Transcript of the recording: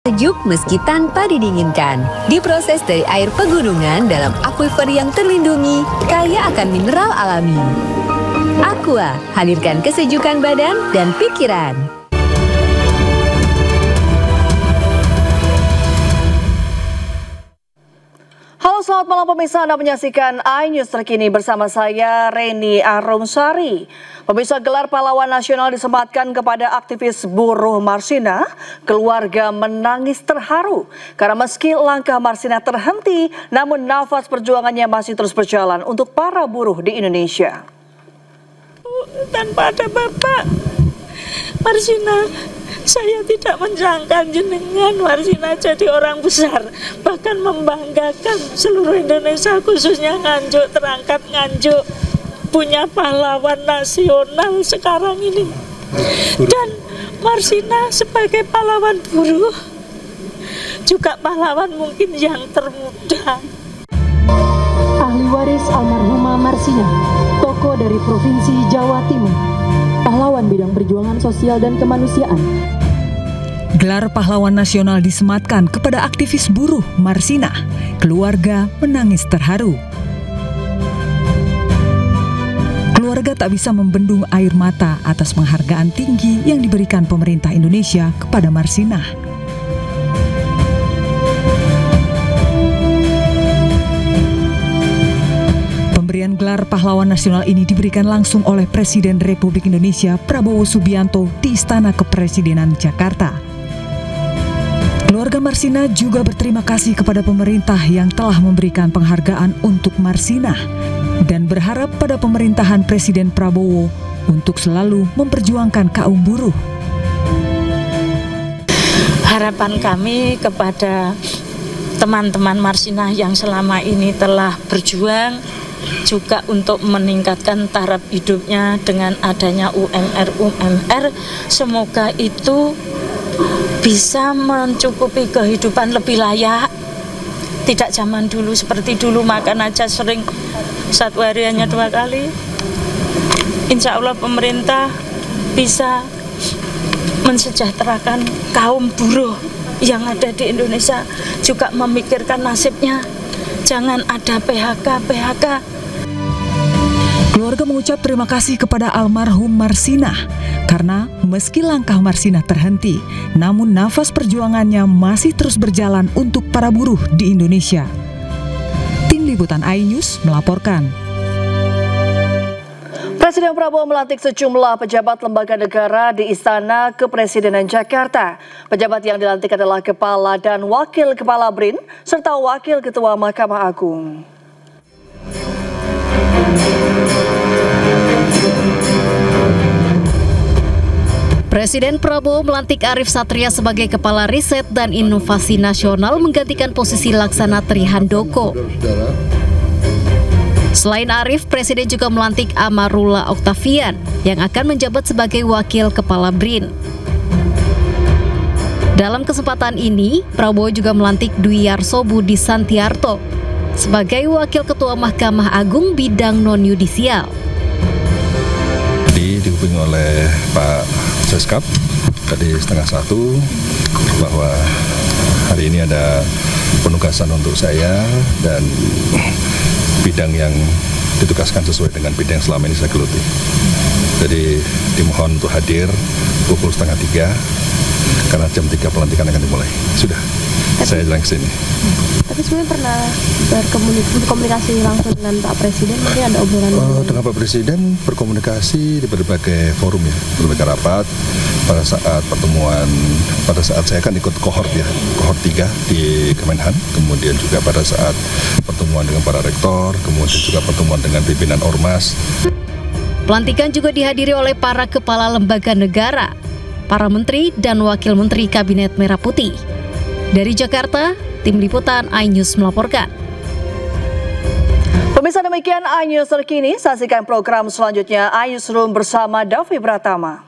Sejuk meski tanpa didinginkan. Diproses dari air pegunungan dalam akuifer yang terlindungi, kaya akan mineral alami. Aqua, hadirkan kesejukan badan dan pikiran. Halo, selamat malam pemirsa. Anda menyaksikan iNews terkini bersama saya Reni Arumsari. Pemirsa, gelar pahlawan nasional disematkan kepada aktivis buruh Marsina. Keluarga menangis terharu karena meski langkah Marsina terhenti, namun nafas perjuangannya masih terus berjalan untuk para buruh di Indonesia. Tanpa ada Bapak Marsina, saya tidak menjangka jenengan Marsina jadi orang besar, bahkan membanggakan seluruh Indonesia, khususnya Nganjuk, terangkat Nganjuk punya pahlawan nasional sekarang ini. Dan Marsina sebagai pahlawan buruh juga pahlawan mungkin yang termuda. Ahli waris almarhumah Marsina, tokoh dari Provinsi Jawa Timur, pahlawan bidang perjuangan sosial dan kemanusiaan. Gelar pahlawan nasional disematkan kepada aktivis buruh Marsina. Keluarga menangis terharu. Keluarga tak bisa membendung air mata atas penghargaan tinggi yang diberikan pemerintah Indonesia kepada Marsina. Pemberian gelar pahlawan nasional ini diberikan langsung oleh Presiden Republik Indonesia Prabowo Subianto di Istana Kepresidenan Jakarta. Keluarga Marsina juga berterima kasih kepada pemerintah yang telah memberikan penghargaan untuk Marsina dan berharap pada pemerintahan Presiden Prabowo untuk selalu memperjuangkan kaum buruh. Harapan kami kepada teman-teman Marsina yang selama ini telah berjuang juga untuk meningkatkan taraf hidupnya dengan adanya UMR, semoga itu bisa mencukupi kehidupan lebih layak. Tidak zaman dulu seperti dulu makan aja sering satu hari hanya 2 kali. Insya Allah pemerintah bisa mensejahterakan kaum buruh yang ada di Indonesia, juga memikirkan nasibnya. Jangan ada PHK. Keluarga mengucap terima kasih kepada almarhum Marsina karena meski langkah Marsina terhenti, namun nafas perjuangannya masih terus berjalan untuk para buruh di Indonesia. Tim Liputan iNews melaporkan. Presiden Prabowo melantik sejumlah pejabat lembaga negara di Istana Kepresidenan Jakarta. Pejabat yang dilantik adalah Kepala dan Wakil Kepala BRIN serta Wakil Ketua Mahkamah Agung. Presiden Prabowo melantik Arief Satria sebagai Kepala Riset dan Inovasi Nasional menggantikan posisi Laksana Trihandoko. Selain Arief, Presiden juga melantik Amarullah Octavian yang akan menjabat sebagai Wakil Kepala BRIN. Dalam kesempatan ini, Prabowo juga melantik Dwi Yarso Budi Santiarto sebagai Wakil Ketua Mahkamah Agung bidang non-yudisial. Dihubungi oleh Pak Seskap tadi 12:30 bahwa hari ini ada penugasan untuk saya dan bidang yang ditugaskan sesuai dengan bidang yang selama ini saya geluti. Jadi dimohon untuk hadir pukul 2:30 karena jam 3 pelantikan akan dimulai. Sudah, saya jalan ke sini. Tapi sebenarnya pernah berkomunikasi langsung dengan Pak Presiden, mungkin ada obrolan? Dengan Pak Presiden berkomunikasi di berbagai forum ya, berbagai rapat pada saat pertemuan, pada saat saya kan ikut kohort 3 di Kemenhan, kemudian juga pada saat pertemuan dengan para rektor, kemudian juga pertemuan dengan pimpinan Ormas. Pelantikan juga dihadiri oleh para kepala lembaga negara, para menteri dan wakil menteri Kabinet Merah Putih. Dari Jakarta, Tim Liputan iNews melaporkan. Pemirsa, demikian iNews terkini. Saksikan program selanjutnya iNewsroom bersama Davi Pratama.